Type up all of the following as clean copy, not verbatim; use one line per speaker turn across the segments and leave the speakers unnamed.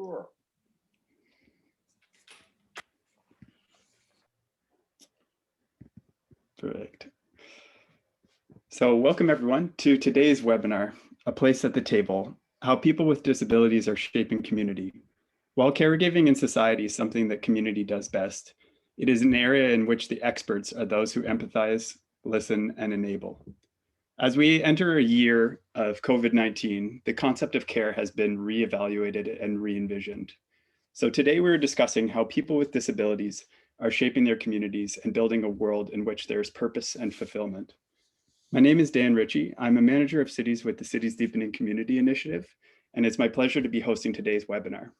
Sure.
Perfect. So welcome everyone to today's webinar, A Place at the Table, How People with Disabilities Are Shaping Community. While caregiving in society is something that community does best, it is an area in which the experts are those who empathize, listen, and enable. As we enter a year of COVID-19, the concept of care has been reevaluated and re-envisioned. So today we're discussing how people with disabilities are shaping their communities and building a world in which there's purpose and fulfillment. My name is Dan Ritchie. I'm a manager of cities with the Cities Deepening Community Initiative, and it's my pleasure to be hosting today's webinar.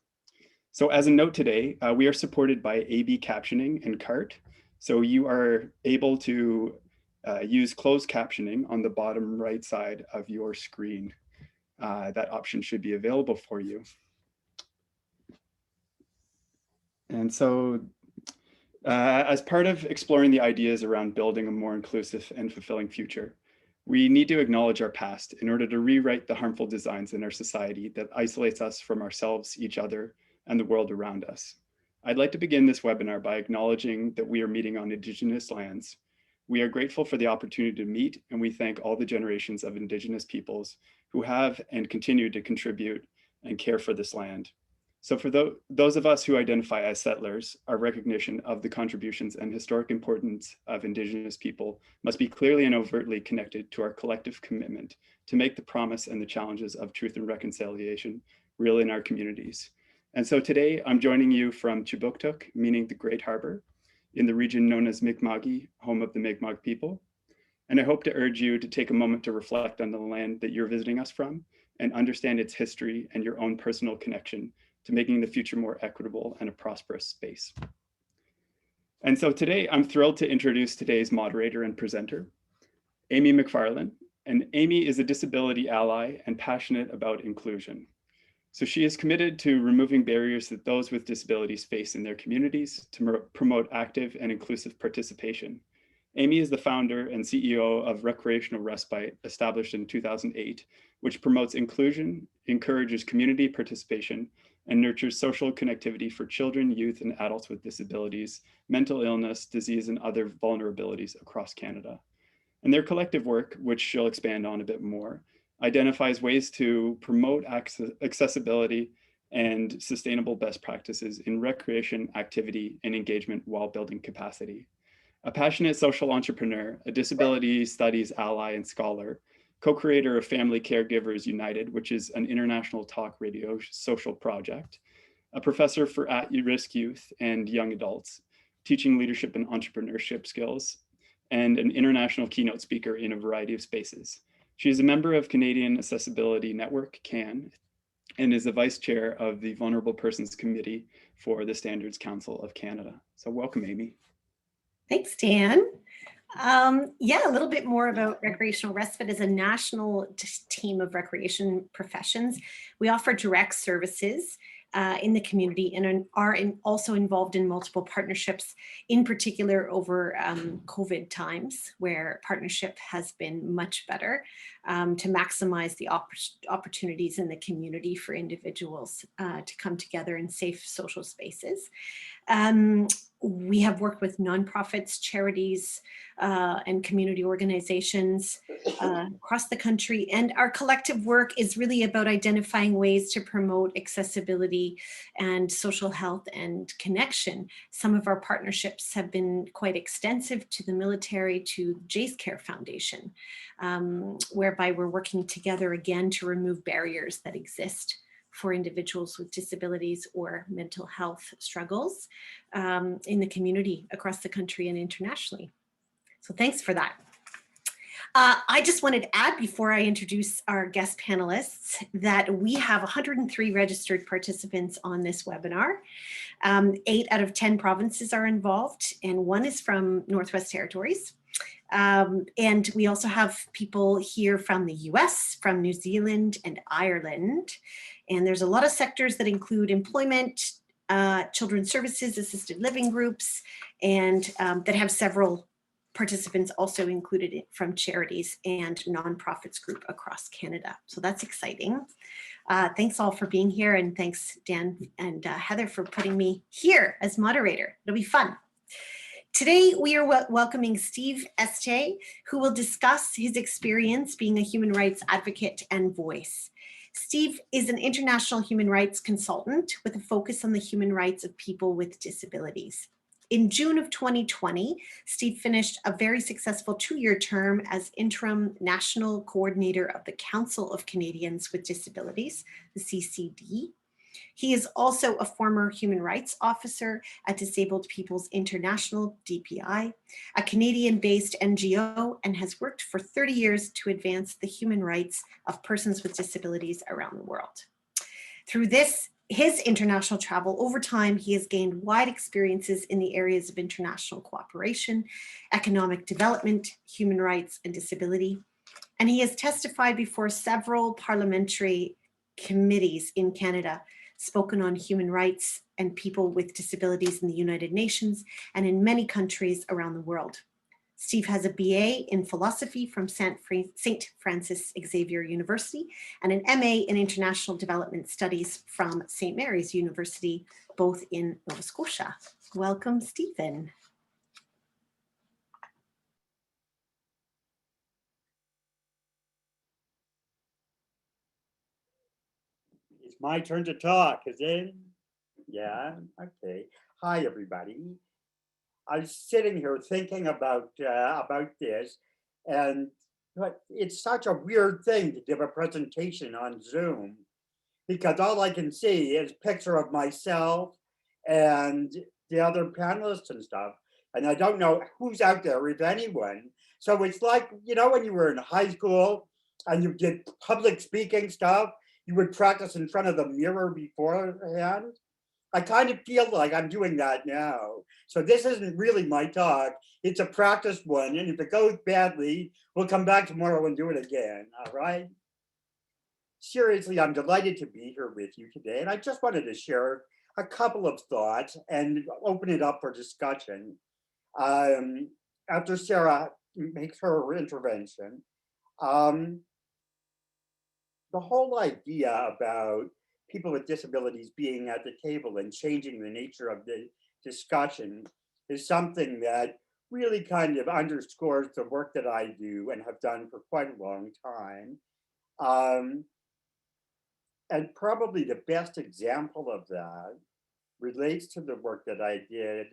So as a note today, we are supported by AB Captioning and CART. So you are able to use closed captioning on the bottom right side of your screen. That option should be available for you. And so as part of exploring the ideas around building a more inclusive and fulfilling future, we need to acknowledge our past in order to rewrite the harmful designs in our society that isolates us from ourselves, each other, and the world around us. I'd like to begin this webinar by acknowledging that we are meeting on Indigenous lands. We are grateful for the opportunity to meet, and we thank all the generations of Indigenous peoples who have and continue to contribute and care for this land. So for those of us who identify as settlers, our recognition of the contributions and historic importance of Indigenous people must be clearly and overtly connected to our collective commitment to make the promise and the challenges of truth and reconciliation real in our communities. And so today I'm joining you from Chibuktuk, meaning the Great Harbor, in the region known as Mi'kma'ki, home of the Mi'kmaq people. And I hope to urge you to take a moment to reflect on the land that you're visiting us from and understand its history and your own personal connection to making the future more equitable and a prosperous space. And so today, I'm thrilled to introduce today's moderator and presenter, Amy McFarland. And Amy is a disability ally and passionate about inclusion. So she is committed to removing barriers that those with disabilities face in their communities to promote active and inclusive participation. Amy is the founder and CEO of Recreational Respite, established in 2008, which promotes inclusion, encourages community participation, and nurtures social connectivity for children, youth, and adults with disabilities, mental illness, disease, and other vulnerabilities across Canada. And their collective work, which she'll expand on a bit more, identifies ways to promote accessibility and sustainable best practices in recreation, activity, and engagement while building capacity. A passionate social entrepreneur, a disability studies ally and scholar, co-creator of Family Caregivers United, which is an international talk radio social project, a professor for at-risk youth and young adults, teaching leadership and entrepreneurship skills, and an international keynote speaker in a variety of spaces. She is a member of Canadian Accessibility Network, CAN, and is the vice chair of the Vulnerable Persons Committee for the Standards Council of Canada. So welcome, Amy.
Thanks, Dan. Yeah, a little bit more about Recreational Respite as a national team of recreation professions. We offer direct services in the community and are also involved in multiple partnerships, in particular over COVID times, where partnership has been much better to maximize the opportunities in the community for individuals to come together in safe social spaces. We have worked with nonprofits, charities, and community organizations across the country. And our collective work is really about identifying ways to promote accessibility and social health and connection. Some of our partnerships have been quite extensive, to the military, to Jace Care Foundation, whereby we're working together again to remove barriers that exist for individuals with disabilities or mental health struggles in the community across the country and internationally. So thanks for that. I just wanted to add, before I introduce our guest panelists, that we have 103 registered participants on this webinar. 8 out of 10 provinces are involved, and 1 is from Northwest Territories. And we also have people here from the US, from New Zealand and Ireland. And there's a lot of sectors that include employment, children's services, assisted living groups, and that have several Participants also included from charities and nonprofits group across Canada. So that's exciting. Thanks all for being here, and thanks Dan and Heather for putting me here as moderator. It'll be fun. Today, we are welcoming Steve Estey, who will discuss his experience being a human rights advocate and voice. Steve is an international human rights consultant with a focus on the human rights of people with disabilities. In June of 2020, Steve finished a very successful 2-year term as interim national coordinator of the Council of Canadians with Disabilities, the CCD. He is also a former human rights officer at Disabled People's International, DPI, a Canadian-based NGO, and has worked for 30 years to advance the human rights of persons with disabilities around the world. Through his international travel over time, he has gained wide experiences in the areas of international cooperation, economic development, human rights, and disability. And he has testified before several parliamentary committees in Canada, spoken on human rights and people with disabilities in the United Nations and in many countries around the world. Steve has a BA in philosophy from St. Francis Xavier University and an MA in international development studies from St. Mary's University, both in Nova Scotia. Welcome, Stephen.
It's my turn to talk, is it? Yeah, okay. Hi, everybody. I was sitting here thinking about this, and it's such a weird thing to give a presentation on Zoom, because all I can see is a picture of myself and the other panelists and stuff, and I don't know who's out there, if anyone. So it's like, you know, when you were in high school and you did public speaking stuff, you would practice in front of the mirror beforehand. I kind of feel like I'm doing that now. So this isn't really my talk. It's a practice one. And if it goes badly, we'll come back tomorrow and do it again. All right. Seriously, I'm delighted to be here with you today. And I just wanted to share a couple of thoughts and open it up for discussion. After Sarah makes her intervention, the whole idea about people with disabilities being at the table and changing the nature of the discussion is something that really kind of underscores the work that I do and have done for quite a long time. And probably the best example of that relates to the work that I did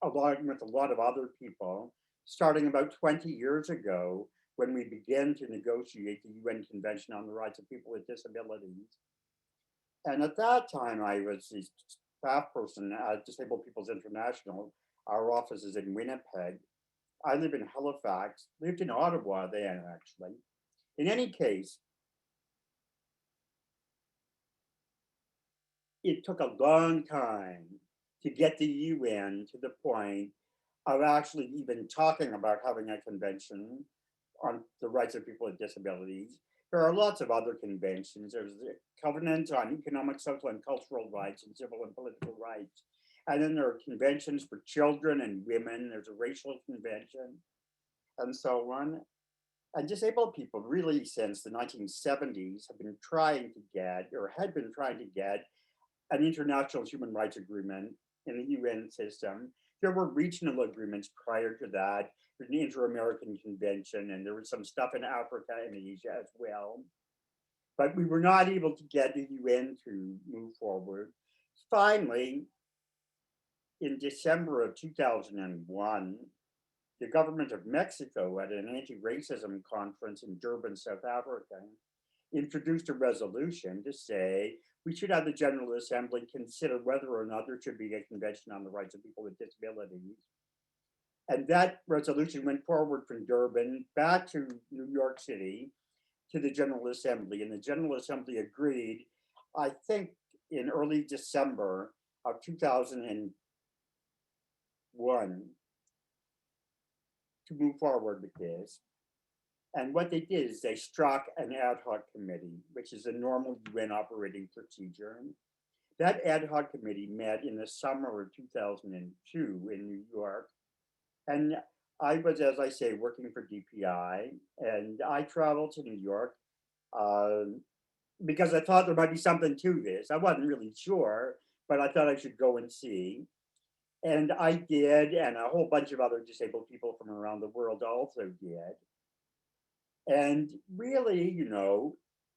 along with a lot of other people, starting about 20 years ago, when we began to negotiate the UN Convention on the Rights of People with Disabilities. And at that time, I was the staff person at Disabled People's International. Our office is in Winnipeg. I live in Halifax, lived in Ottawa then, actually. In any case, it took a long time to get the UN to the point of actually even talking about having a convention on the rights of people with disabilities. There are lots of other conventions. There's the Covenant on Economic, Social, and Cultural Rights and Civil and Political Rights. And then there are conventions for children and women. There's a racial convention and so on. And disabled people really since the 1970s have been trying to get, or had been trying to get, an international human rights agreement in the UN system. There were regional agreements prior to that. There's an Inter-American Convention, and there was some stuff in Africa and Asia as well. But we were not able to get the UN to move forward. Finally, in December of 2001, the government of Mexico at an anti-racism conference in Durban, South Africa, introduced a resolution to say we should have the General Assembly consider whether or not there should be a convention on the rights of people with disabilities. And that resolution went forward from Durban back to New York City to the General Assembly. And the General Assembly agreed, I think in early December of 2001, to move forward with this. And what they did is they struck an ad hoc committee, which is a normal UN operating procedure. That ad hoc committee met in the summer of 2002 in New York. And I was, as I say, working for DPI, and I traveled to New York because I thought there might be something to this. I wasn't really sure, but I thought I should go and see. And I did, and a whole bunch of other disabled people from around the world also did. And really,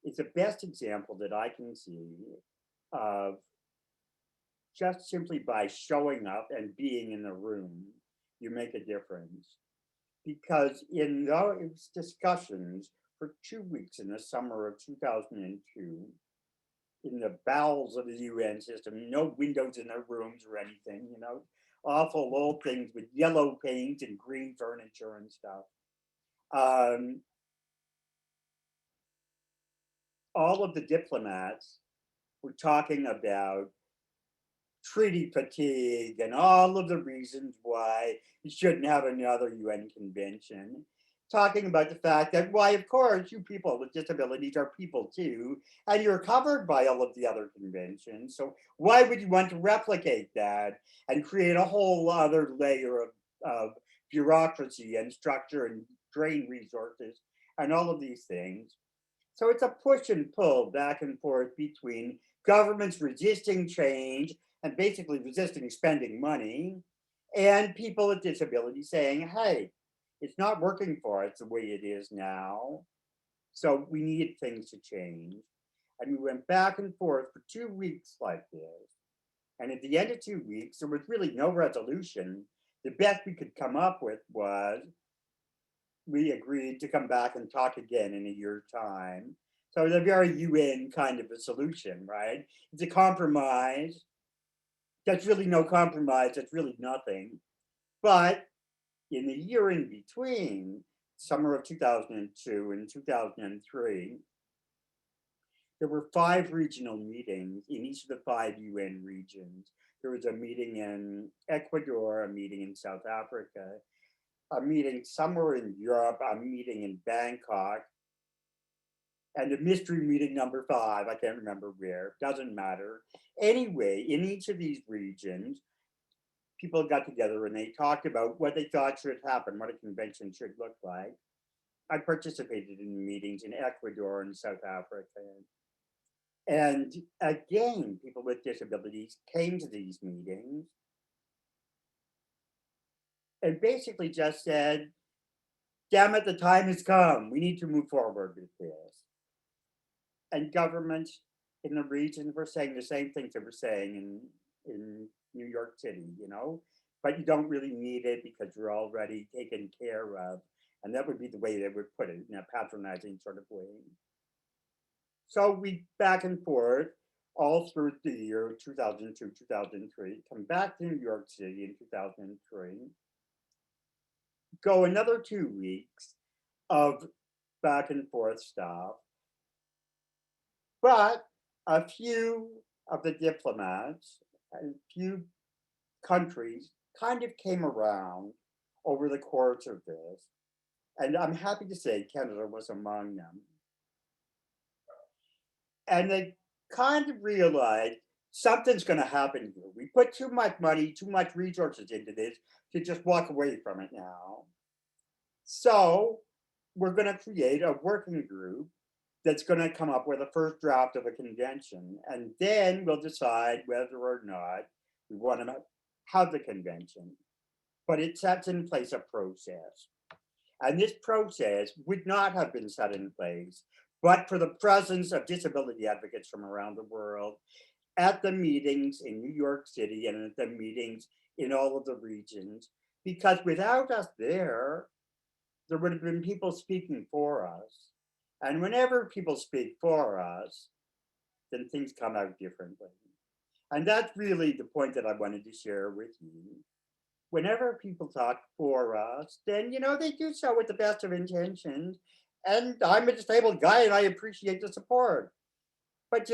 it's the best example that I can see of just simply by showing up and being in the room, you make a difference. Because in those discussions for 2 weeks in the summer of 2002, in the bowels of the UN system, no windows in their rooms or anything, awful old things with yellow paint and green furniture and stuff. All of the diplomats were talking about treaty fatigue and all of the reasons why you shouldn't have another UN convention. Talking about the fact that, why, of course, you people with disabilities are people too, and you're covered by all of the other conventions. So why would you want to replicate that and create a whole other layer of bureaucracy and structure and drain resources and all of these things? So it's a push and pull back and forth between governments resisting change and basically resisting spending money, and people with disabilities saying, hey, it's not working for us the way it is now. So we need things to change. And we went back and forth for 2 weeks like this. And at the end of 2 weeks, there was really no resolution. The best we could come up with was we agreed to come back and talk again in a year's time. So it's a very UN kind of a solution, right? It's a compromise. That's really no compromise. That's really nothing. But in the year in between, summer of 2002 and 2003, there were 5 regional meetings in each of the 5 UN regions. There was a meeting in Ecuador, a meeting in South Africa, a meeting somewhere in Europe, a meeting in Bangkok, and a mystery meeting number 5, I can't remember where, doesn't matter. Anyway, in each of these regions, people got together and they talked about what they thought should happen, what a convention should look like. I participated in meetings in Ecuador and South Africa. And again, people with disabilities came to these meetings and basically just said, damn it, the time has come. We need to move forward with this. And governments in the region were saying the same things they were saying in New York City, but you don't really need it because you're already taken care of. And that would be the way they would put it, in a patronizing sort of way. So we back and forth all through the year 2002, 2003, come back to New York City in 2003, go another 2 weeks of back and forth stuff. But a few of the diplomats and a few countries kind of came around over the course of this. And I'm happy to say Canada was among them. And they kind of realized something's going to happen here. We put too much money, too much resources into this to just walk away from it now. So we're going to create a working group that's going to come up with a first draft of a convention. And then we'll decide whether or not we want to have the convention. But it sets in place a process. And this process would not have been set in place but for the presence of disability advocates from around the world at the meetings in New York City and at the meetings in all of the regions. Because without us there would have been people speaking for us. And whenever people speak for us, then things come out differently. And that's really the point that I wanted to share with you. Whenever people talk for us, then, they do so with the best of intentions. And I'm a disabled guy and I appreciate the support. But,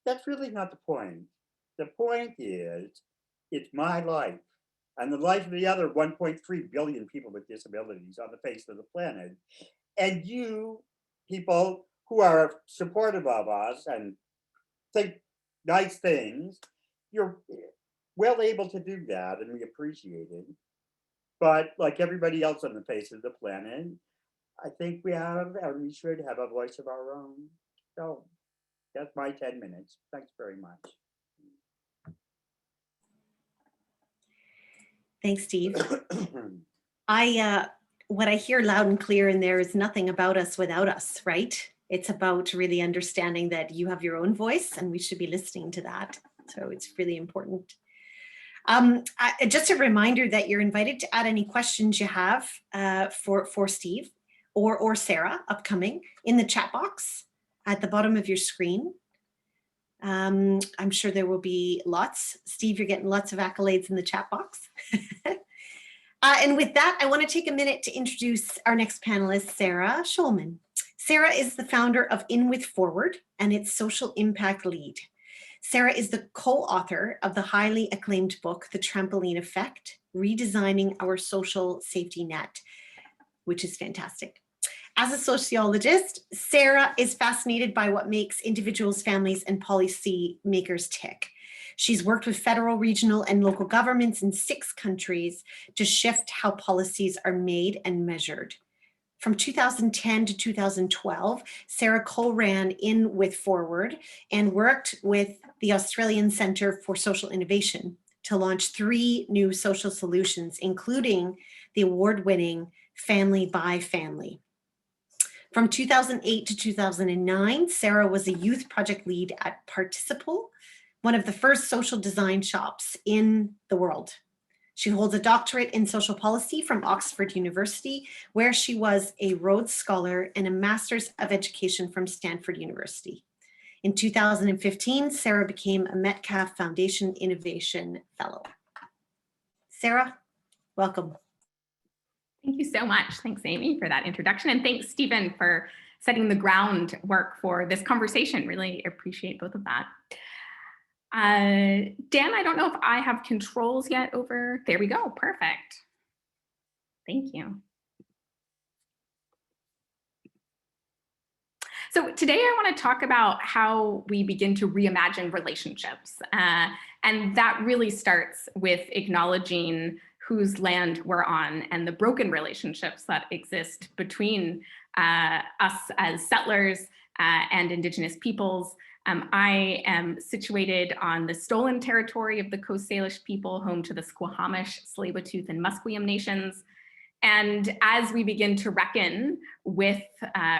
that's really not the point. The point is, it's my life and the life of the other 1.3 billion people with disabilities on the face of the planet. And you people who are supportive of us and think nice things, you're well able to do that and we appreciate it. But like everybody else on the face of the planet, I think we have, and we should have a voice of our own. So that's my 10 minutes. Thanks very much.
Thanks, Steve. What I hear loud and clear in there is nothing about us without us, right? It's about really understanding that you have your own voice and we should be listening to that. So it's really important. Just a reminder that you're invited to add any questions you have for Steve or Sarah upcoming in the chat box at the bottom of your screen. I'm sure there will be lots. Steve, you're getting lots of accolades in the chat box. And with that, I want to take a minute to introduce our next panelist, Sarah Schulman. Sarah is the founder of In With Forward and its social impact lead. Sarah is the co-author of the highly acclaimed book, The Trampoline Effect, Redesigning Our Social Safety Net, which is fantastic. As a sociologist, Sarah is fascinated by what makes individuals, families, and policy makers tick. She's worked with federal, regional, and local governments in 6 countries to shift how policies are made and measured. From 2010 to 2012, Sarah co-ran In With Forward and worked with the Australian Centre for Social Innovation to launch 3 new social solutions, including the award-winning Family by Family. From 2008 to 2009, Sarah was a youth project lead at Participle, one of the first social design shops in the world. She holds a doctorate in social policy from Oxford University, where she was a Rhodes Scholar and a Master's of Education from Stanford University. In 2015, Sarah became a Metcalf Foundation Innovation Fellow. Sarah, welcome.
Thank you so much. Thanks, Amy, for that introduction. And thanks, Stephen, for setting the groundwork for this conversation. Really appreciate both of that. Dan, I don't know if I have controls yet over, there we go, perfect. Thank you. So today I want to talk about how we begin to reimagine relationships. And that really starts with acknowledging whose land we're on and the broken relationships that exist between us as settlers and Indigenous peoples. I am situated on the stolen territory of the Coast Salish people, home to the Squamish, Tsleil-Waututh, and Musqueam nations. And as we begin to reckon with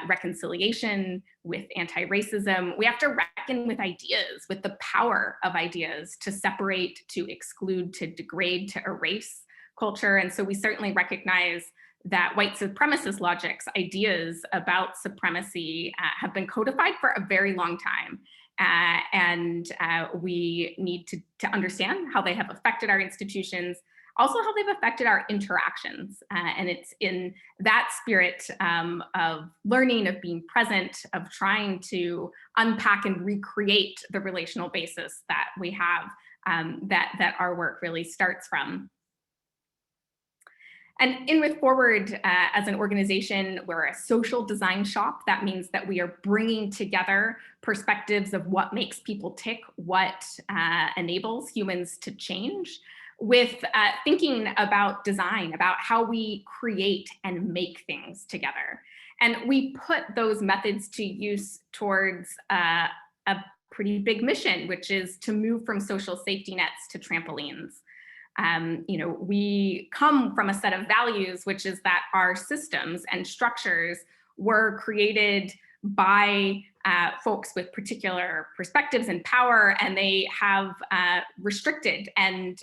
reconciliation, with anti-racism, we have to reckon with ideas, with the power of ideas to separate, to exclude, to degrade, to erase culture. And so we certainly recognize that white supremacist logics, ideas about supremacy have been codified for a very long time. And we need to understand how they have affected our institutions, also how they've affected our interactions. And it's in that spirit of learning, of being present, of trying to unpack and recreate the relational basis that we have, that our work really starts from. And In With Forward, as an organization, we're a social design shop. That means that we are bringing together perspectives of what makes people tick, what enables humans to change, with thinking about design, about how we create and make things together. And we put those methods to use towards a pretty big mission, which is to move from social safety nets to trampolines. We come from a set of values, which is that our systems and structures were created by folks with particular perspectives and power, and they have restricted and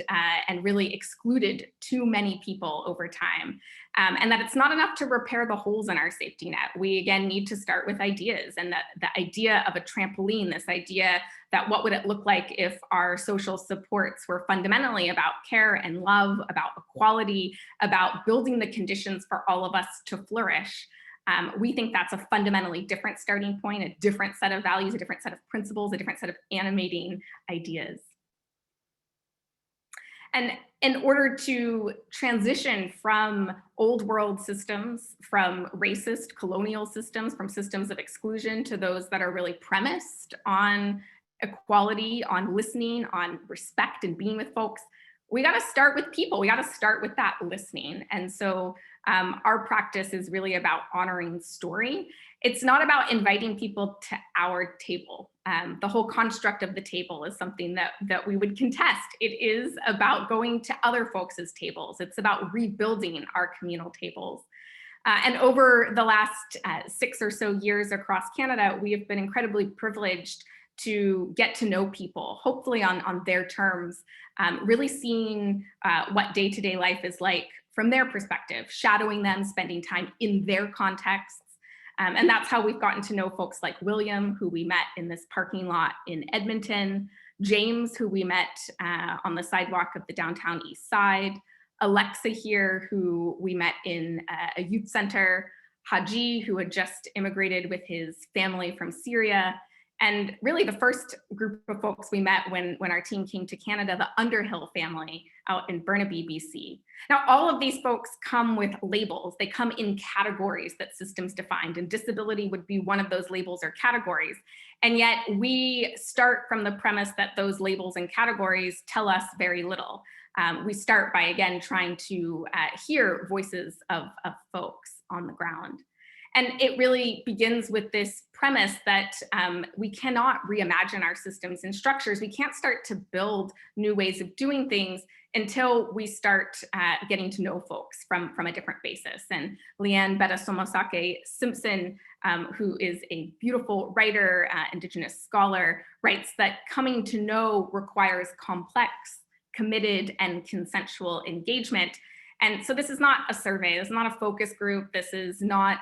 really excluded too many people over time. And that it's not enough to repair the holes in our safety net. We, again, need to start with ideas, and that the idea of a trampoline, this idea that what would it look like if our social supports were fundamentally about care and love, about equality, about building the conditions for all of us to flourish. We think that's a fundamentally different starting point, a different set of values, a different set of principles, a different set of animating ideas. And in order to transition from old world systems, from racist colonial systems, from systems of exclusion to those that are really premised on equality, on listening, on respect and being with folks, we got to start with people. We got to start with that listening. And so our practice is really about honoring story. It's not about inviting people to our table. The whole construct of the table is something that we would contest. It is about going to other folks' tables. It's about rebuilding our communal tables. And over the last 6 or so years across Canada, we have been incredibly privileged to get to know people, hopefully on their terms, really seeing what day-to-day life is like from their perspective, shadowing them, spending time in their contexts. And that's how we've gotten to know folks like William, who we met in this parking lot in Edmonton, James, who we met on the sidewalk of the downtown east side, Alexa here, who we met in a youth center, Haji, who had just immigrated with his family from Syria, and really the first group of folks we met when our team came to Canada, the Underhill family out in Burnaby, BC. Now, all of these folks come with labels. They come in categories that systems defined, and disability would be one of those labels or categories. And yet we start from the premise that those labels and categories tell us very little. We start by, again, trying to hear voices of folks on the ground. And it really begins with this premise that we cannot reimagine our systems and structures. We can't start to build new ways of doing things until we start getting to know folks from a different basis. And Leanne Betta-Somosake Simpson, who is a beautiful writer, Indigenous scholar, writes that coming to know requires complex, committed, and consensual engagement. And so this is not a survey, this is not a focus group, this is not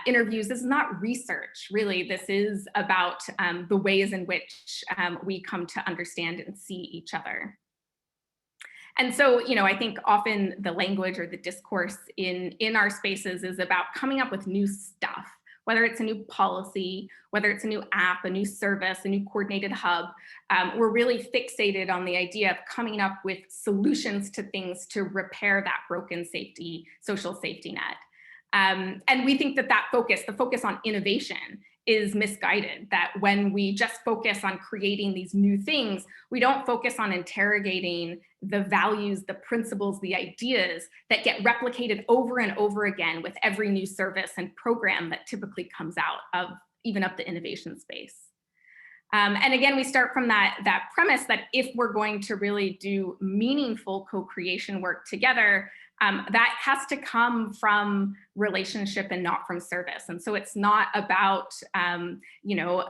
interviews, this is not research, really. This is about the ways in which we come to understand and see each other. And so, I think often the language or the discourse in our spaces is about coming up with new stuff, whether it's a new policy, whether it's a new app, a new service, a new coordinated hub. We're really fixated on the idea of coming up with solutions to things to repair that broken social safety net. And we think that the focus on innovation is misguided, that when we just focus on creating these new things, we don't focus on interrogating the values, the principles, the ideas that get replicated over and over again with every new service and program that typically comes out of even up the innovation space. And again, we start from that premise that if we're going to really do meaningful co-creation work together, that has to come from relationship and not from service. And so it's not about,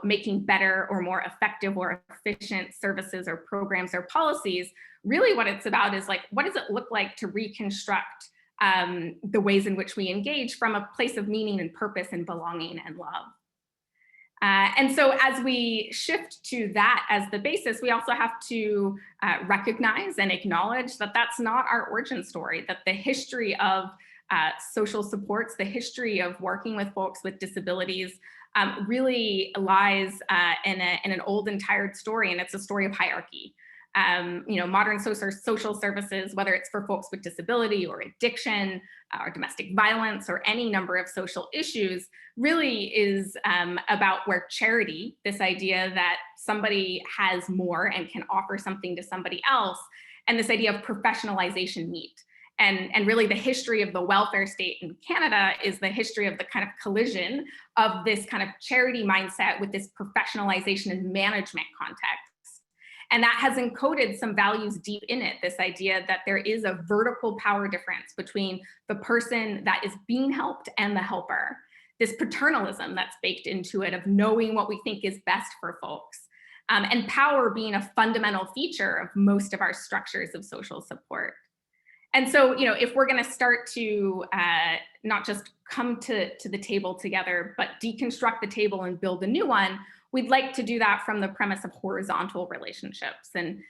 making better or more effective or efficient services or programs or policies. Really what it's about is like, what does it look like to reconstruct the ways in which we engage from a place of meaning and purpose and belonging and love. And so as we shift to that as the basis, we also have to recognize and acknowledge that that's not our origin story, that the history of social supports, the history of working with folks with disabilities really lies in an old and tired story, and it's a story of hierarchy. Modern social services, whether it's for folks with disability or addiction or domestic violence or any number of social issues, really is about where charity, this idea that somebody has more and can offer something to somebody else, and this idea of professionalization meet. And really the history of the welfare state in Canada is the history of the kind of collision of this kind of charity mindset with this professionalization and management context. And that has encoded some values deep in it, this idea that there is a vertical power difference between the person that is being helped and the helper. This paternalism that's baked into it of knowing what we think is best for folks. And power being a fundamental feature of most of our structures of social support. And so, if we're going to start to not just come to the table together, but deconstruct the table and build a new one, we'd like to do that from the premise of horizontal relationships. And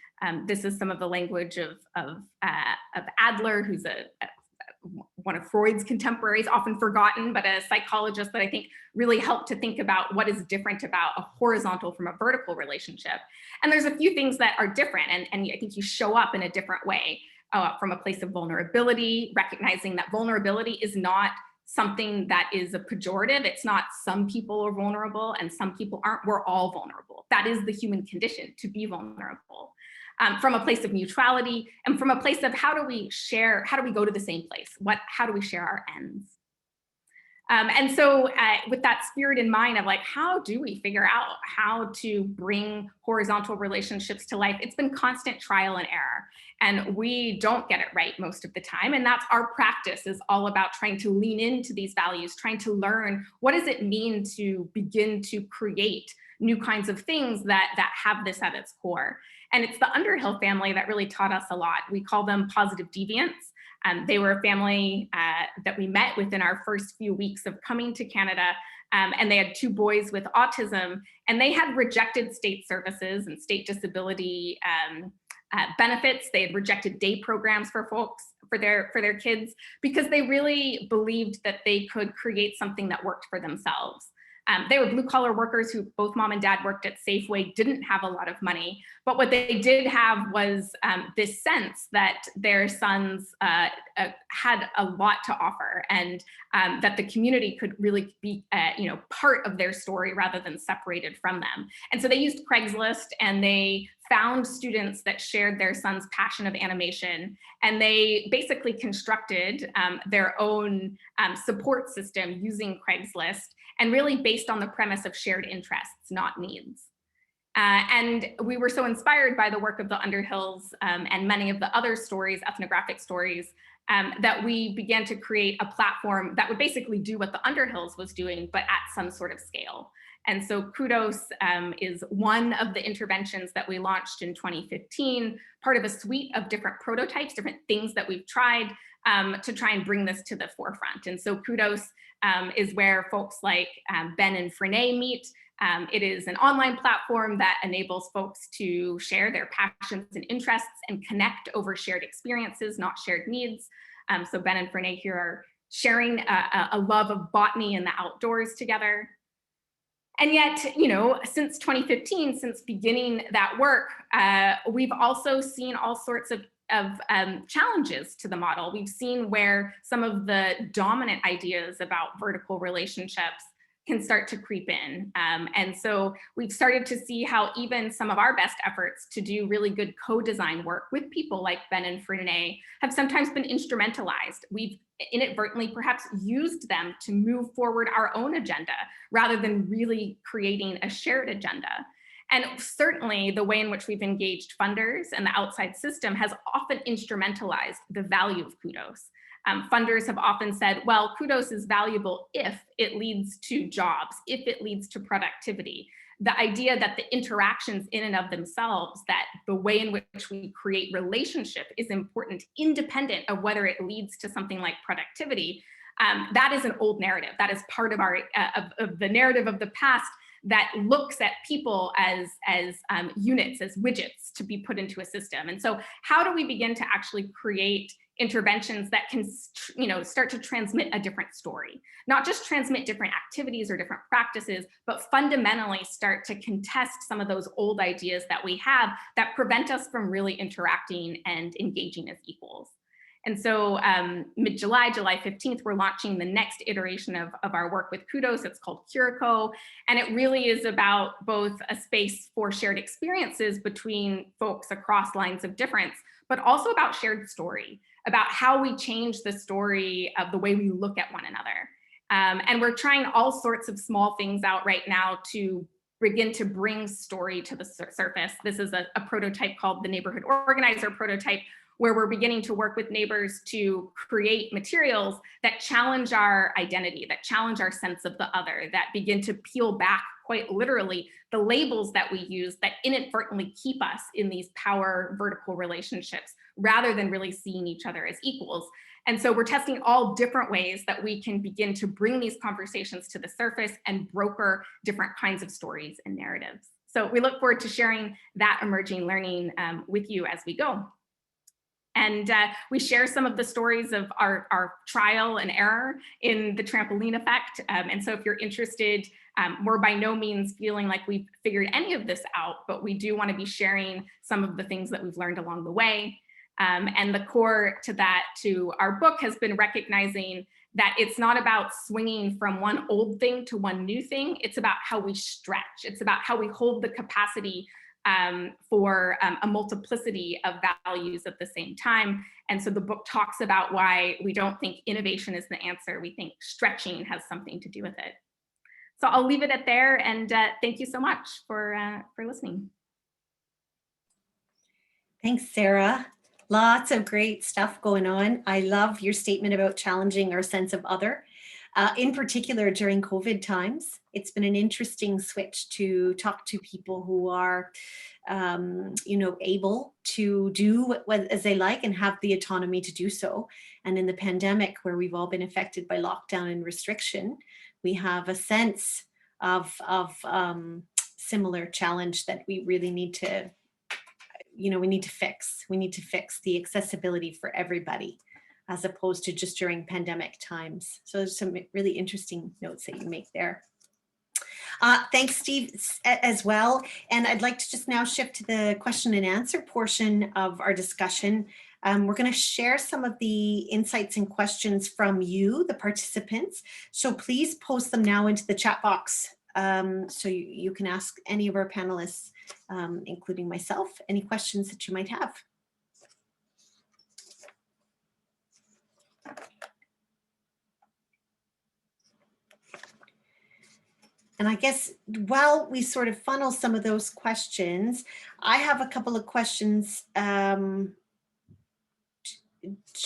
this is some of the language of Adler, who's one of Freud's contemporaries, often forgotten, but a psychologist that I think really helped to think about what is different about a horizontal from a vertical relationship. And there's a few things that are different, and I think you show up in a different way from a place of vulnerability, recognizing that vulnerability is not something that is a pejorative. It's not some people are vulnerable and some people aren't. We're all vulnerable. That is the human condition, to be vulnerable. from a place of mutuality, and from a place of how do we go to the same place? How do we share our ends? And so with that spirit in mind of like, how do we figure out how to bring horizontal relationships to life? It's been constant trial and error, and we don't get it right most of the time. And that's our practice, is all about trying to lean into these values, trying to learn what does it mean to begin to create new kinds of things that have this at its core. And it's the Underhill family that really taught us a lot. We call them positive deviants. They were a family that we met within our first few weeks of coming to Canada, and they had 2 boys with autism, and they had rejected state services and state disability benefits. They had rejected day programs for folks, for their kids, because they really believed that they could create something that worked for themselves. They were blue collar workers who both mom and dad worked at Safeway, didn't have a lot of money, but what they did have was this sense that their sons had a lot to offer, and that the community could really be part of their story rather than separated from them. And so they used Craigslist, and they found students that shared their son's passion of animation, and they basically constructed their own support system using Craigslist, and really based on the premise of shared interests, not needs. And we were so inspired by the work of the Underhills and many of the other stories, ethnographic stories, that we began to create a platform that would basically do what the Underhills was doing, but at some sort of scale. And so Kudos is one of the interventions that we launched in 2015, part of a suite of different prototypes, different things that we've tried to try and bring this to the forefront. And so Kudos is where folks like Ben and Frenae meet. It is an online platform that enables folks to share their passions and interests and connect over shared experiences, not shared needs. So Ben and Frenae here are sharing a love of botany and the outdoors together. And yet, since 2015, since beginning that work, we've also seen all sorts of challenges to the model. We've seen where some of the dominant ideas about vertical relationships can start to creep in. And so we've started to see how even some of our best efforts to do really good co-design work with people like Ben and Frenae have sometimes been instrumentalized. We've inadvertently perhaps used them to move forward our own agenda rather than really creating a shared agenda. And certainly the way in which we've engaged funders and the outside system has often instrumentalized the value of Kudos. Funders have often said, well, Kudos is valuable if it leads to jobs, if it leads to productivity. The idea that the interactions in and of themselves, that the way in which we create relationship is important, independent of whether it leads to something like productivity, that is an old narrative. That is part of our of the narrative of the past that looks at people as units, as widgets to be put into a system. And so how do we begin to actually create interventions that can start to transmit a different story, not just transmit different activities or different practices, but fundamentally start to contest some of those old ideas that we have that prevent us from really interacting and engaging as equals. And so mid-July, July 15th, we're launching the next iteration of our work with Kudos. It's called Kirikou. And it really is about both a space for shared experiences between folks across lines of difference, but also about shared story, about how we change the story of the way we look at one another. And we're trying all sorts of small things out right now to begin to bring story to the surface. This is a prototype called the Neighborhood Organizer prototype, where we're beginning to work with neighbors to create materials that challenge our identity, that challenge our sense of the other, that begin to peel back quite literally the labels that we use that inadvertently keep us in these power vertical relationships rather than really seeing each other as equals. And so we're testing all different ways that we can begin to bring these conversations to the surface and broker different kinds of stories and narratives. So we look forward to sharing that emerging learning with you as we go. And we share some of the stories of our trial and error in the Trampoline Effect. And so if you're interested, we're by no means feeling like we've figured any of this out, but we do want to be sharing some of the things that we've learned along the way. And the core to that, to our book, has been recognizing that it's not about swinging from one old thing to one new thing. It's about how we stretch. It's about how we hold the capacity for a multiplicity of values at the same time. And so the book talks about why we don't think innovation is the answer. We think stretching has something to do with it. So I'll leave it at there, and thank you so much for listening.
Thanks, Sarah. Lots of great stuff going on. I love your statement about challenging our sense of other. In particular, during COVID times, it's been an interesting switch to talk to people who are, able to do what as they like and have the autonomy to do so. And in the pandemic, where we've all been affected by lockdown and restriction, we have a sense of similar challenge that we really need to, we need to fix. We need to fix the accessibility for everybody, as opposed to just during pandemic times. So there's some really interesting notes that you make there. Thanks, Steve, as well. And I'd like to just now shift to the question and answer portion of our discussion. We're going to share some of the insights and questions from you, the participants. So please post them now into the chat box so you can ask any of our panelists, including myself, any questions that you might have. And I guess while we sort of funnel some of those questions, I have a couple of questions. Do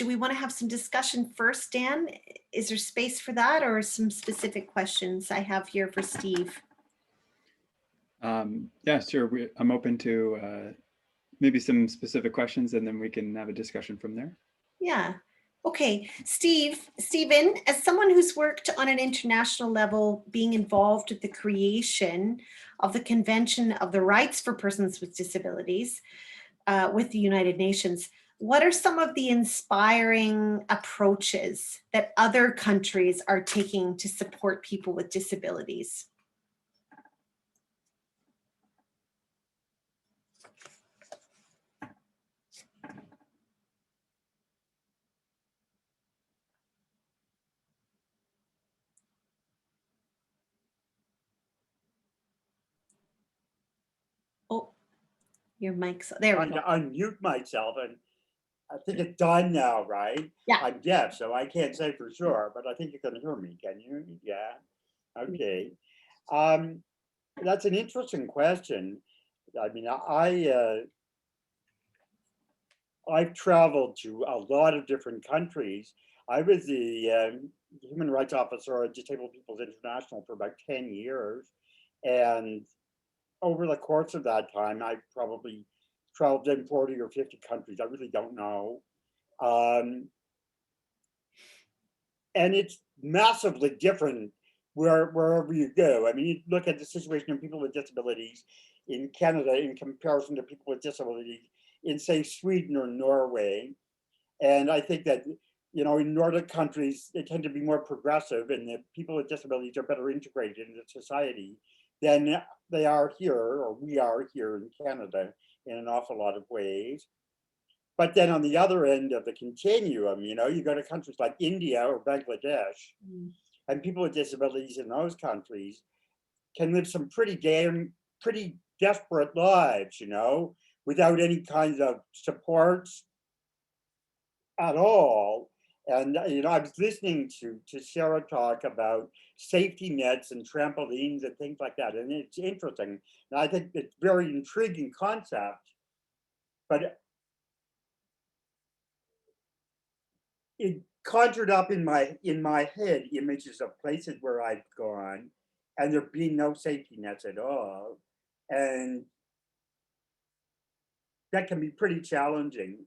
we want to have some discussion first, Dan? Is there space for that, or some specific questions I have here for Steve?
Yeah, sure. I'm open to maybe some specific questions, and then we can have a discussion from there.
Yeah. Okay, Steven, as someone who's worked on an international level, being involved with the creation of the Convention of the Rights for Persons with Disabilities with the United Nations, what are some of the inspiring approaches that other countries are taking to support people with disabilities? Oh, your mic's there.
I'm going to unmute myself, and I think it's done now, right?
Yeah.
I'm deaf, so I can't say for sure, but I think you can hear me. Can you? Yeah. Okay. That's an interesting question. I mean, I've traveled to a lot of different countries. I was the human rights officer at Disabled People's International for about 10 years. And over the course of that time, I probably traveled in 40 or 50 countries. I really don't know. And it's massively different wherever you go. I mean, you look at the situation of people with disabilities in Canada in comparison to people with disabilities in, say, Sweden or Norway. And I think that, in Nordic countries, they tend to be more progressive, and the people with disabilities are better integrated into society than they are here, or we are here in Canada, in an awful lot of ways. But then on the other end of the continuum, you go to countries like India or Bangladesh, and people with disabilities in those countries can live some pretty desperate lives, without any kinds of supports at all. And I was listening to Sarah talk about safety nets and trampolines and things like that, and it's interesting. And I think it's a very intriguing concept, but it conjured up in my head images of places where I've gone, and there being no safety nets at all, and that can be pretty challenging.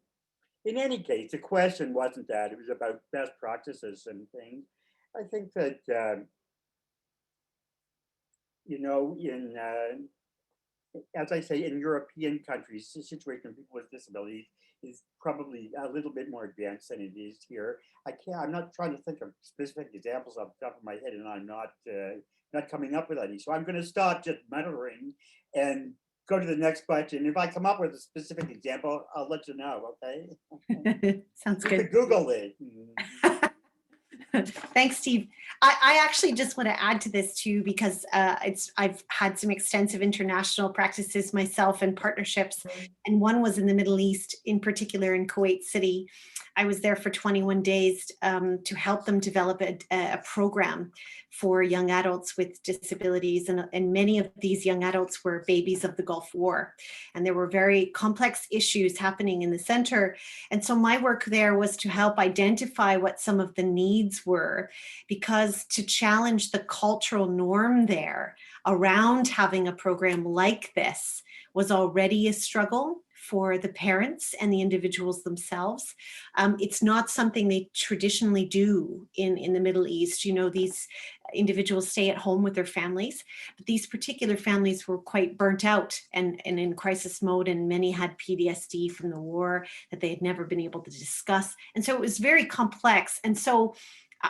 In any case, the question wasn't that; it was about best practices and things. I think that as I say, in European countries, the situation of people with disabilities is probably a little bit more advanced than it is here. I'm not trying to think of specific examples off the top of my head, and I'm not coming up with any. So I'm going to stop just muttering and go to the next question. If I come up with a specific example, I'll let you know. Okay.
Sounds
You
good.
could Google it.
Thanks, Steve. I actually just want to add to this too, because I've had some extensive international practices myself and partnerships, and one was in the Middle East, in particular in Kuwait City. I was there for 21 days to help them develop a program for young adults with disabilities. And many of these young adults were babies of the Gulf War. And there were very complex issues happening in the center. And so my work there was to help identify what some of the needs were, because to challenge the cultural norm there around having a program like this was already a struggle for the parents and the individuals themselves. It's not something they traditionally do in the Middle East. You know, these individuals stay at home with their families, but these particular families were quite burnt out and in crisis mode, and many had PTSD from the war that they had never been able to discuss. And so it was very complex. And so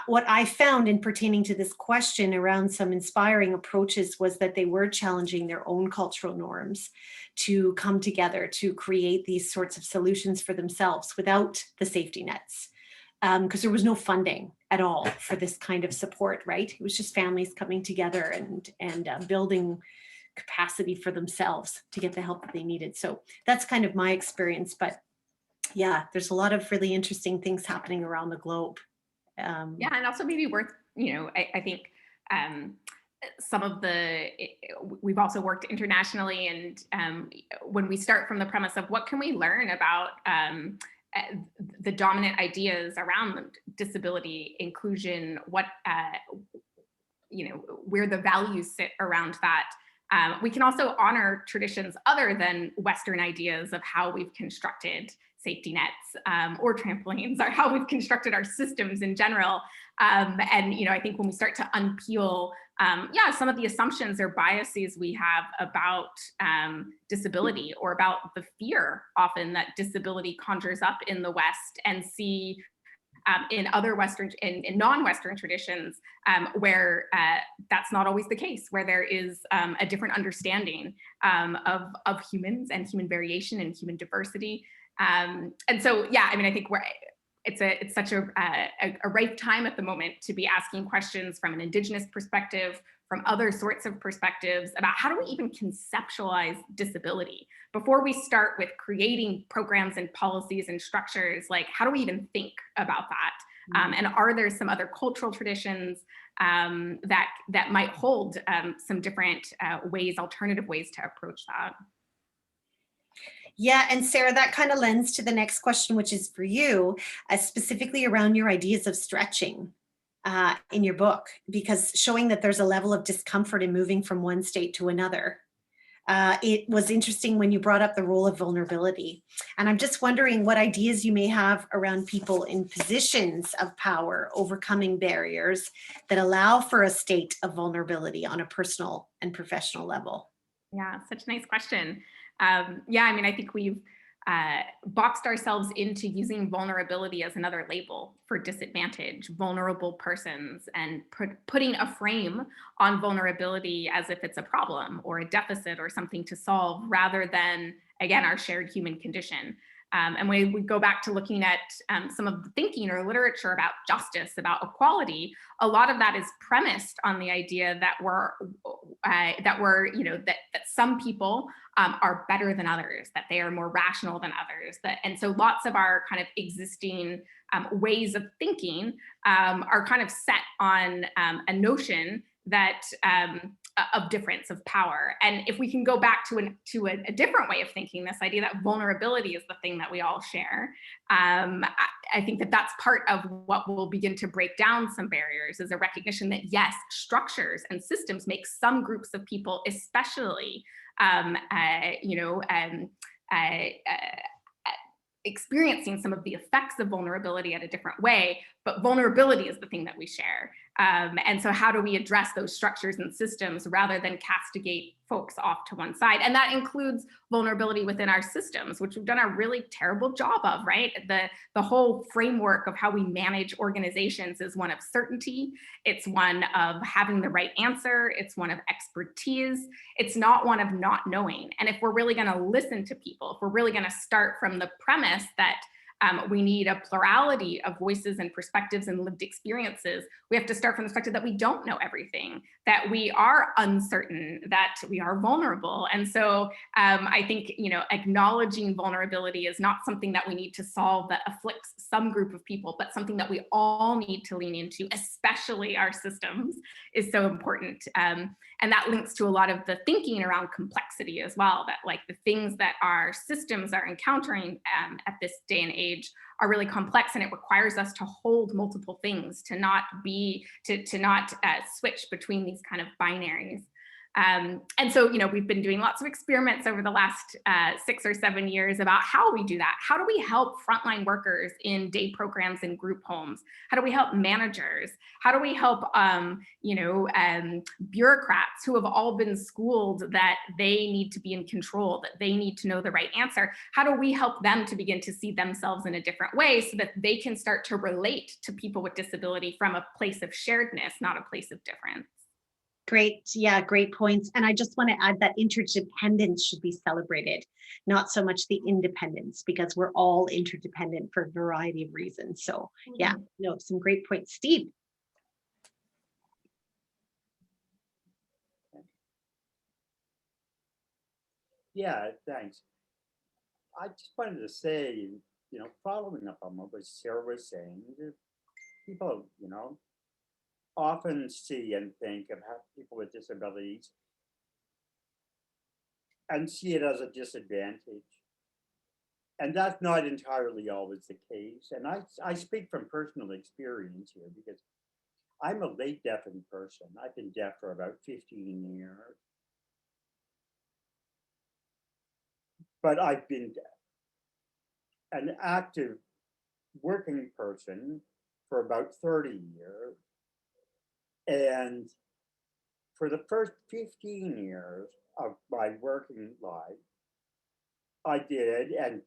what I found in pertaining to this question around some inspiring approaches was that they were challenging their own cultural norms to come together to create these sorts of solutions for themselves without the safety nets, because there was no funding at all for this kind of support, right? It was just families coming together and building capacity for themselves to get the help that they needed. So that's kind of my experience. But yeah, there's a lot of really interesting things happening around the globe.
Yeah, and also maybe worth, I think some of we've also worked internationally, and when we start from the premise of what can we learn about the dominant ideas around disability, inclusion, what, where the values sit around that, we can also honor traditions other than Western ideas of how we've constructed safety nets or trampolines, or how we've constructed our systems in general. And I think when we start to unpeel, some of the assumptions or biases we have about disability, or about the fear often that disability conjures up in the West, and see in other Western, in non-Western traditions, where that's not always the case, where there is a different understanding of humans and human variation and human diversity. And so, yeah, I think it's such a ripe time at the moment to be asking questions from an Indigenous perspective, from other sorts of perspectives, about how do we even conceptualize disability before we start with creating programs and policies and structures. Like, how do we even think about that? And are there some other cultural traditions that might hold some different alternative ways to approach that?
Yeah, and Sarah, that kind of lends to the next question, which is for you, specifically around your ideas of stretching in your book, because showing that there's a level of discomfort in moving from one state to another. It was interesting when you brought up the role of vulnerability. And I'm just wondering what ideas you may have around people in positions of power overcoming barriers that allow for a state of vulnerability on a personal and professional level.
Yeah, such a nice question. I think we've boxed ourselves into using vulnerability as another label for disadvantage, vulnerable persons, and putting a frame on vulnerability as if it's a problem or a deficit or something to solve, rather than, again, our shared human condition. And when we go back to looking at some of the thinking or literature about justice, about equality, a lot of that is premised on the idea that that some people are better than others, that they are more rational than others. And so lots of our kind of existing ways of thinking are kind of set on a notion that of difference of power. And if we can go back to a different way of thinking, this idea that vulnerability is the thing that we all share, I think that that's part of what will begin to break down some barriers, is a recognition that, yes, structures and systems make some groups of people especially experiencing some of the effects of vulnerability at a different way, but vulnerability is the thing that we share. And so how do we address those structures and systems rather than castigate folks off to one side? And that includes vulnerability within our systems, which we've done a really terrible job of, right? The whole framework of how we manage organizations is one of certainty. It's one of having the right answer. It's one of expertise. It's not one of not knowing. And if we're really going to listen to people, if we're really going to start from the premise that We need a plurality of voices and perspectives and lived experiences. We have to start from the perspective that we don't know everything, that we are uncertain, that we are vulnerable. And so I think, you know, acknowledging vulnerability is not something that we need to solve that afflicts some group of people, but something that we all need to lean into, especially our systems, is so important. And that links to a lot of the thinking around complexity as well, that like the things that our systems are encountering at this day and age are really complex, and it requires us to hold multiple things, to not switch between these kind of binaries. And so, you know, we've been doing lots of experiments over the last 6 or 7 years about how we do that. How do we help frontline workers in day programs and group homes? How do we help managers? How do we help, bureaucrats who have all been schooled that they need to be in control, that they need to know the right answer? How do we help them to begin to see themselves in a different way so that they can start to relate to people with disability from a place of sharedness, not a place of difference?
Great. Yeah, great points. And I just want to add that interdependence should be celebrated, not so much the independence, because we're all interdependent for a variety of reasons. So yeah, no, some great points. Steve.
Yeah, thanks. I just wanted to say, you know, following up on what Sarah was saying, people, you know, often see and think of how people with disabilities and see it as a disadvantage. And that's not entirely always the case. And I speak from personal experience here because I'm a late deafened person. I've been deaf for about 15 years. But I've been an active working person for about 30 years. And for the first 15 years of my working life, I did and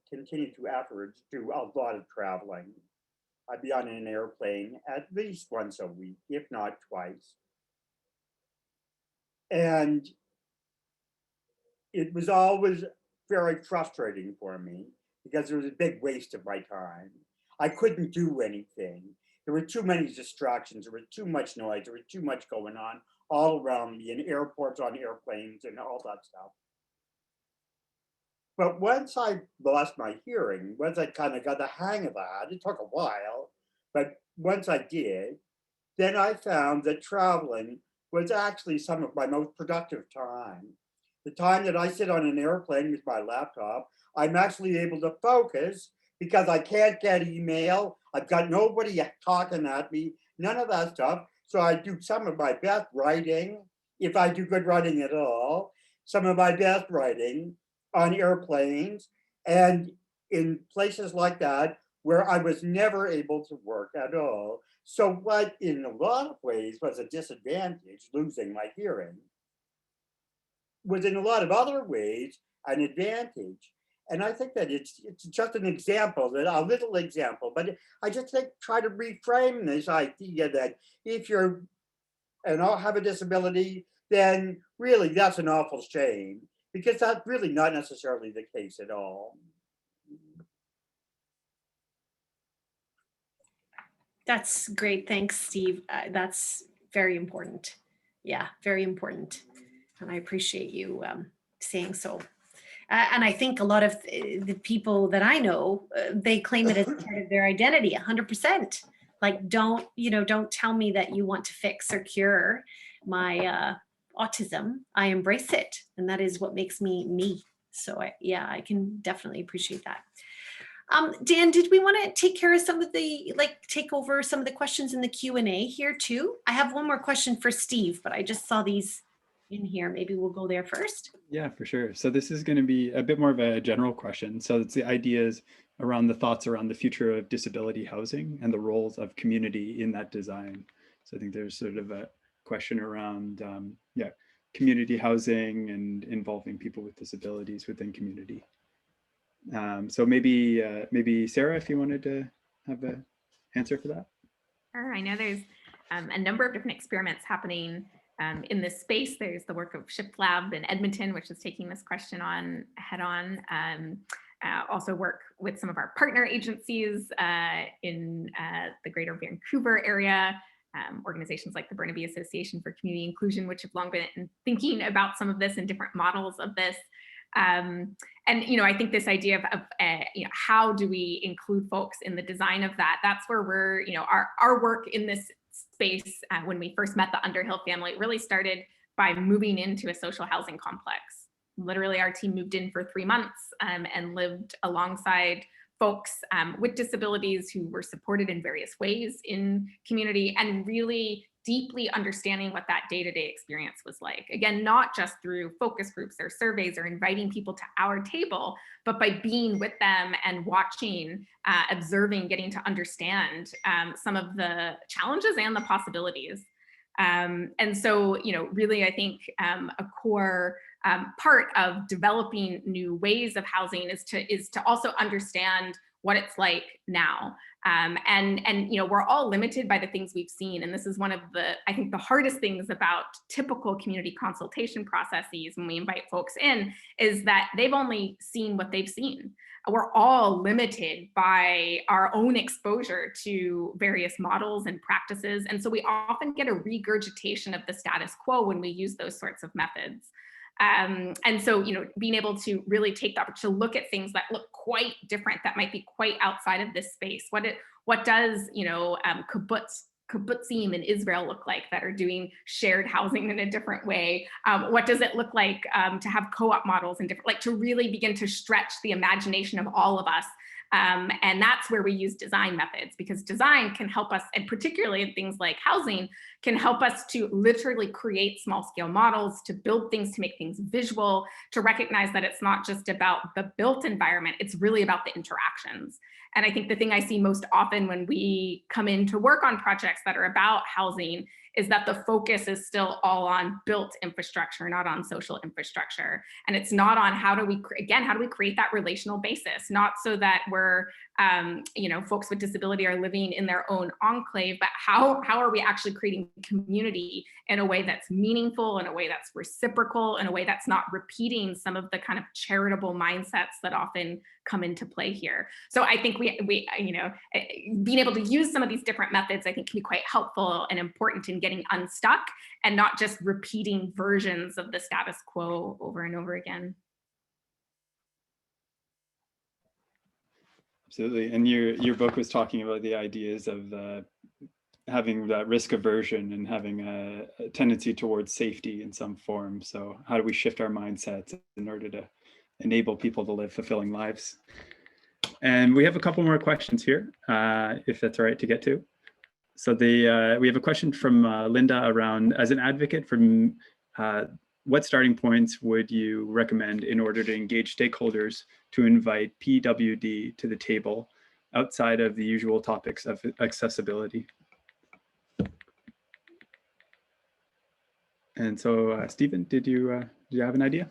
continue to afterwards do a lot of traveling. I'd be on an airplane at least once a week, if not twice. And it was always very frustrating for me because it was a big waste of my time. I couldn't do anything. There were too many distractions. There was too much noise. There was too much going on all around me in airports, on airplanes, and all that stuff. But once I lost my hearing, once I kind of got the hang of that, it took a while, but once I did, then I found that traveling was actually some of my most productive time. The time that I sit on an airplane with my laptop, I'm actually able to focus because I can't get email. I've got nobody talking at me, none of that stuff. So I do some of my best writing, if I do good writing at all, some of my best writing on airplanes and in places like that where I was never able to work at all. So what in a lot of ways was a disadvantage, losing my hearing, was in a lot of other ways an advantage. And I think that it's just an example, that a little example, but I just think try to reframe this idea that if you're and I'll have a disability, then really that's an awful shame, because that's really not necessarily the case at all.
That's great. Thanks, Steve. That's very important. Yeah, very important. And I appreciate you saying so. And I think a lot of the people that I know, they claim it as part of their identity, 100%. Like, don't tell me that you want to fix or cure my autism. I embrace it. And that is what makes me me. So I can definitely appreciate that. Dan, did we want to take care of some of the, take over some of the questions in the Q&A here too? I have one more question for Steve, but I just saw these in here. Maybe we'll go there first.
Yeah, for sure. So this is going to be a bit more of a general question. So it's the ideas around the thoughts around the future of disability housing and the roles of community in that design. So I think there's sort of a question around, community housing and involving people with disabilities within community. So maybe Sarah, if you wanted to have an answer for that.
Sure. I know there's a number of different experiments happening in this space. There's the work of Shift Lab in Edmonton, which is taking this question on head on. Also work with some of our partner agencies in the greater Vancouver area, organizations like the Burnaby Association for Community Inclusion, which have long been thinking about some of this and different models of this. And I think this idea of how do we include folks in the design of that? That's where we're, our work in this space when we first met the Underhill family really started by moving into a social housing complex. Literally, our team moved in for 3 months and lived alongside folks with disabilities who were supported in various ways in community, and really deeply understanding what that day-to-day experience was like. Again, not just through focus groups or surveys or inviting people to our table, but by being with them and watching, observing, getting to understand some of the challenges and the possibilities. And so, really, I think a core part of developing new ways of housing is to also understand what it's like now. And we're all limited by the things we've seen. And this is one of I think the hardest things about typical community consultation processes when we invite folks in, is that they've only seen what they've seen. We're all limited by our own exposure to various models and practices. And so we often get a regurgitation of the status quo when we use those sorts of methods. And so, being able to really take the opportunity to look at things that look quite different, that might be quite outside of this space. What does, kibbutzim in Israel look like that are doing shared housing in a different way? What does it look like to have co-op models and different, to really begin to stretch the imagination of all of us? And that's where we use design methods, because design can help us, and particularly in things like housing, can help us to literally create small scale models, to build things, to make things visual, to recognize that it's not just about the built environment, it's really about the interactions. And I think the thing I see most often when we come in to work on projects that are about housing is that the focus is still all on built infrastructure, not on social infrastructure. And it's not on how do we create that relational basis, not so that we're, folks with disability are living in their own enclave, but how are we actually creating community in a way that's meaningful, in a way that's reciprocal, in a way that's not repeating some of the kind of charitable mindsets that often come into play here. So I think we being able to use some of these different methods, I think, can be quite helpful and important in getting unstuck and not just repeating versions of the status quo over and over again.
Absolutely. And your book was talking about the ideas of having that risk aversion and having a tendency towards safety in some form. So how do we shift our mindsets in order to enable people to live fulfilling lives? And we have a couple more questions here, if that's all right to get to. So we have a question from Linda around, as an advocate, from what starting points would you recommend in order to engage stakeholders to invite PWD to the table outside of the usual topics of accessibility? And so, Steven, did you have an idea?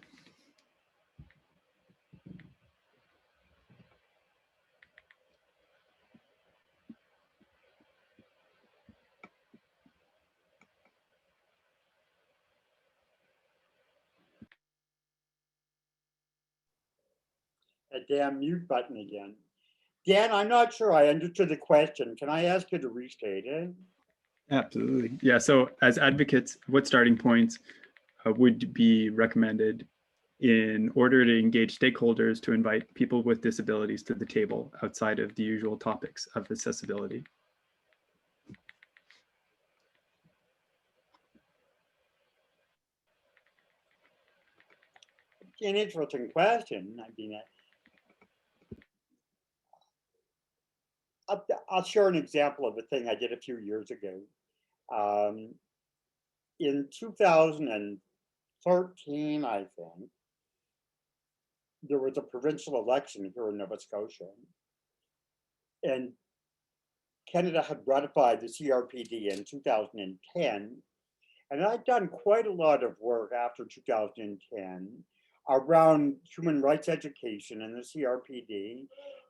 A damn mute button again. Dan, I'm not sure I understood the question. Can I ask you to restate it?
Absolutely. Yeah. So as advocates, what starting points would be recommended in order to engage stakeholders to invite people with disabilities to the table outside of the usual topics of accessibility?
An interesting question. I mean, I'll share an example of a thing I did a few years ago. In 2013, I think, there was a provincial election here in Nova Scotia. And Canada had ratified the CRPD in 2010. And I'd done quite a lot of work after 2010 around human rights education and the CRPD.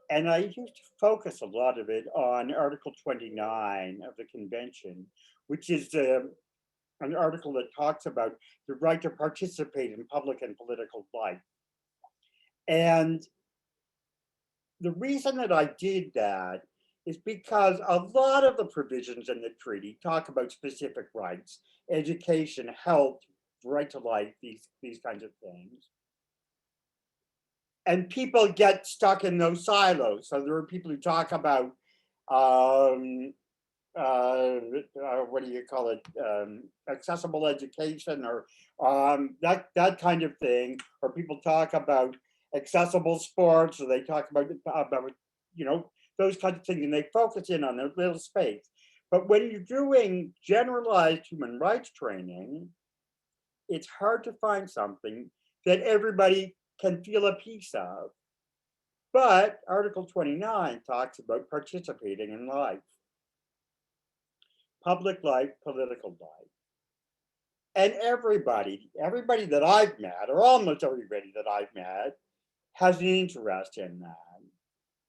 And I used to focus a lot of it on Article 29 of the convention, which is an article that talks about the right to participate in public and political life. And the reason that I did that is because a lot of the provisions in the treaty talk about specific rights, education, health, right to life, these kinds of things. And people get stuck in those silos. So there are people who talk about what do you call it, accessible education, or that kind of thing, or people talk about accessible sports, or they talk about those kinds of things, and they focus in on their little space. But when you're doing generalized human rights training, it's hard to find something that everybody can feel a piece of. But Article 29 talks about participating in life, public life, political life. And everybody that I've met, or almost everybody that I've met, has an interest in that.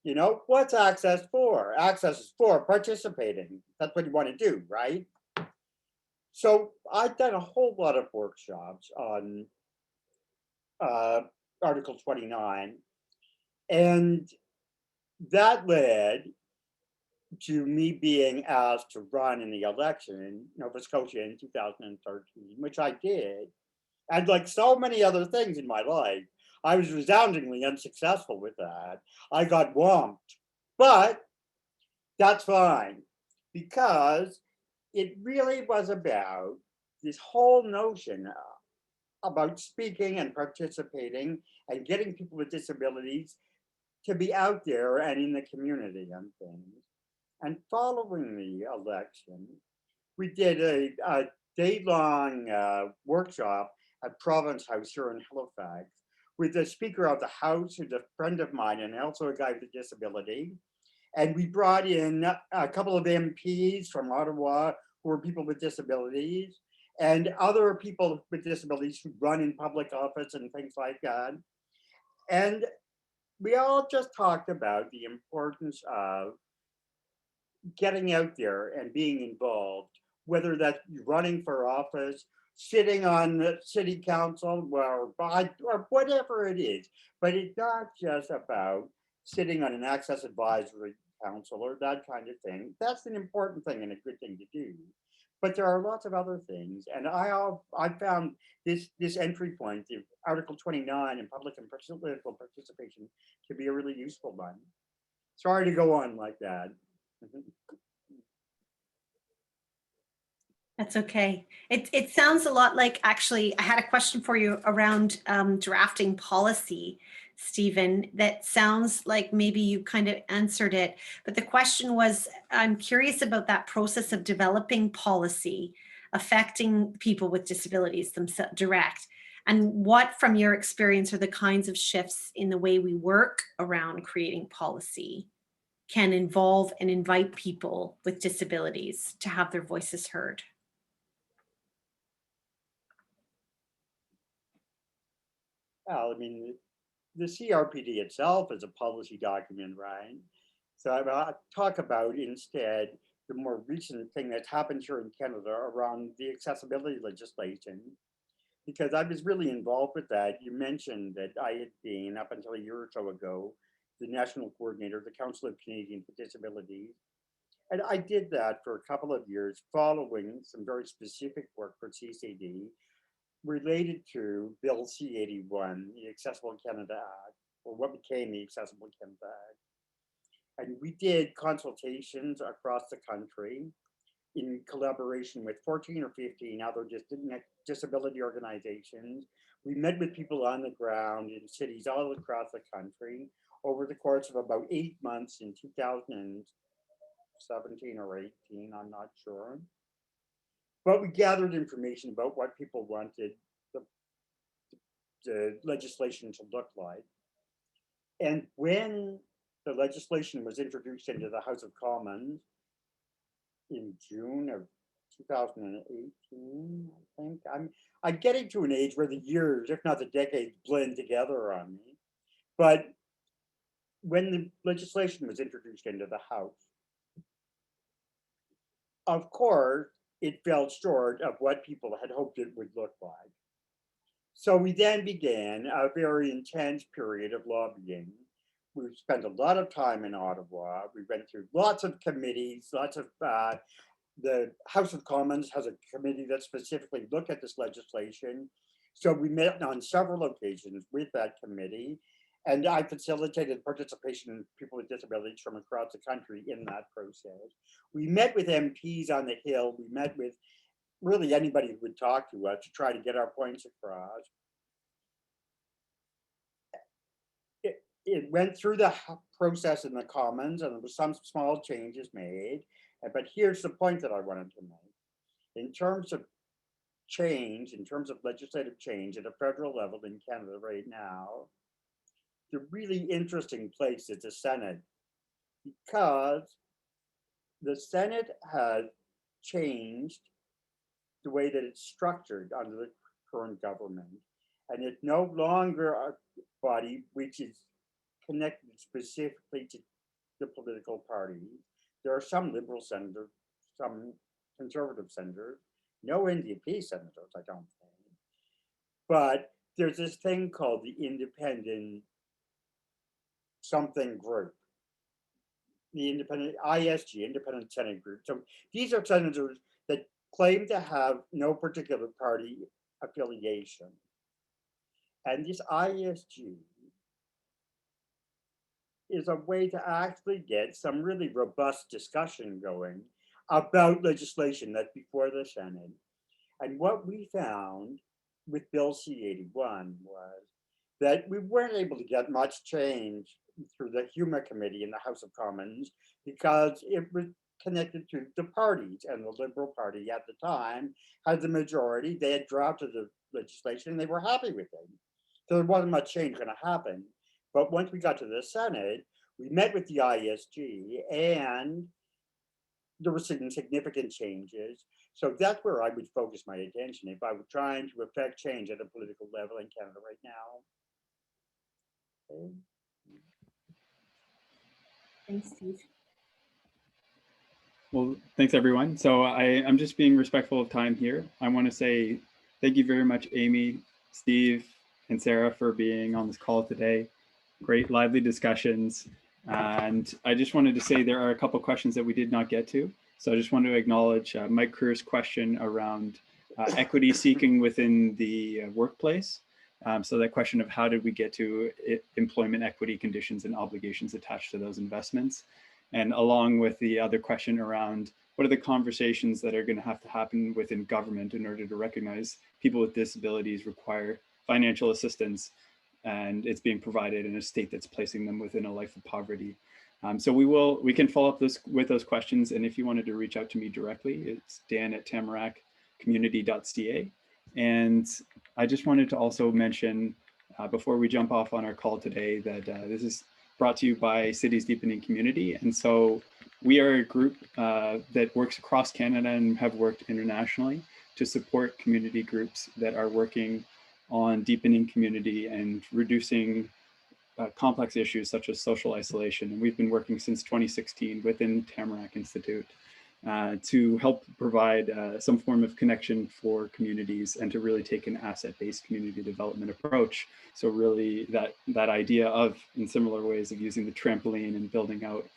You know, what's access for? Access is for participating. That's what you want to do, right? So I've done a whole lot of workshops on Article 29, and that led to me being asked to run in the election in Nova Scotia in 2013, which I did. And like so many other things in my life, I was resoundingly unsuccessful with that. I got whomped, but that's fine, because it really was about this whole notion about speaking and participating and getting people with disabilities to be out there and in the community and things. And following the election, we did a day-long workshop at Province House here in Halifax with the Speaker of the House, who's a friend of mine and also a guy with a disability. And we brought in a couple of MPs from Ottawa who were people with disabilities, and other people with disabilities who run in public office and things like that. And we all just talked about the importance of getting out there and being involved, whether that's running for office, sitting on the city council, or whatever it is. But it's not just about sitting on an access advisory council or that kind of thing. That's an important thing and a good thing to do. But there are lots of other things, and I found this entry point, the Article 29 in public and political participation, to be a really useful one. Sorry to go on like that.
That's okay. It sounds a lot like, actually, I had a question for you around drafting policy, Steven, that sounds like maybe you kind of answered it. But the question was, I'm curious about that process of developing policy affecting people with disabilities themselves direct. And what, from your experience, are the kinds of shifts in the way we work around creating policy can involve and invite people with disabilities to have their voices heard?
Well, I mean, the CRPD itself is a policy document, right? So I'll talk about instead the more recent thing that's happened here in Canada around the accessibility legislation, because I was really involved with that. You mentioned that I had been, up until a year or so ago, the national coordinator of the Council of Canadians with Disabilities. And I did that for a couple of years, following some very specific work for CCD related to Bill C-81, the Accessible Canada Act, or what became the Accessible Canada Act. And we did consultations across the country in collaboration with 14 or 15 other disability organizations. We met with people on the ground in cities all across the country over the course of about 8 months in 2017 or 18, I'm not sure. But we gathered information about what people wanted the legislation to look like. And when the legislation was introduced into the House of Commons in June of 2018, I think. I'm getting to an age where the years, if not the decades, blend together on me. But when the legislation was introduced into the House, of course, it fell short of what people had hoped it would look like. So we then began a very intense period of lobbying we've spent a lot of time in Ottawa. We went through lots of committees, lots of, the House of Commons has a committee that specifically looked at this legislation. So we met on several occasions with that committee, and I facilitated participation in people with disabilities from across the country in that process. We met with MPs on the Hill. We met with really anybody who would talk to us to try to get our points across. It went through the process in the Commons, and there was some small changes made. But here's the point that I wanted to make. In terms of change, in terms of legislative change at a federal level in Canada right now, the really interesting place is the Senate, because the Senate has changed the way that it's structured under the current government. And it's no longer a body which is connected specifically to the political parties. There are some Liberal senators, some Conservative senators, no NDP senators, I don't think. But there's this thing called the Independent something group, the Independent ISG, Independent Senate Group. So these are senators that claim to have no particular party affiliation. And this ISG is a way to actually get some really robust discussion going about legislation that's before the Senate. And what we found with Bill C-81 was that we weren't able to get much change through the HUMA committee in the House of Commons because it was connected to the parties, and the Liberal Party at the time had the majority. They had drafted the legislation and they were happy with it. So there wasn't much change going to happen. But once we got to the Senate, we met with the ISG and there were some significant changes. So that's where I would focus my attention if I were trying to affect change at a political level in Canada right now. Okay.
Thanks, Steve.
Well, thanks everyone. So I'm just being respectful of time here. I want to say thank you very much, Amy, Steve, and Sarah for being on this call today. Great, lively discussions. And I just wanted to say there are a couple questions that we did not get to. So I just want to acknowledge Mike Kerr's question around equity seeking within the workplace. So that question of how did we get to employment equity conditions and obligations attached to those investments. And along with the other question around what are the conversations that are going to happen within government in order to recognize people with disabilities require financial assistance, and it's being provided in a state that's placing them within a life of poverty. So we can follow up with those questions. And if you wanted to reach out to me directly, it's dan@tamarackcommunity.ca. And I just wanted to also mention before we jump off on our call today that this is brought to you by Cities Deepening Community. And so we are a group that works across Canada and have worked internationally to support community groups that are working on deepening community and reducing complex issues such as social isolation. And we've been working since 2016 within Tamarack Institute to help provide some form of connection for communities and to really take an asset-based community development approach. So really that idea of, in similar ways, of using the trampoline and building out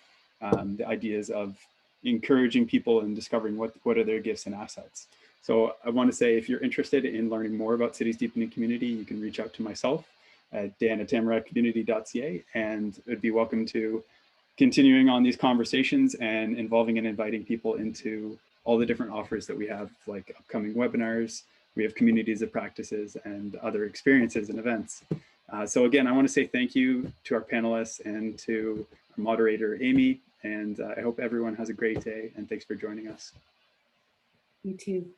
the ideas of encouraging people and discovering what are their gifts and assets. So I want to say, if you're interested in learning more about Cities Deepening Community, you can reach out to myself at dan@tamarackcommunity.ca, and it'd be welcome to continuing on these conversations and involving and inviting people into all the different offers that we have, like upcoming webinars, we have communities of practices and other experiences and events. So again, I want to say thank you to our panelists and to our moderator, Amy, and I hope everyone has a great day, and thanks for joining us.
You too.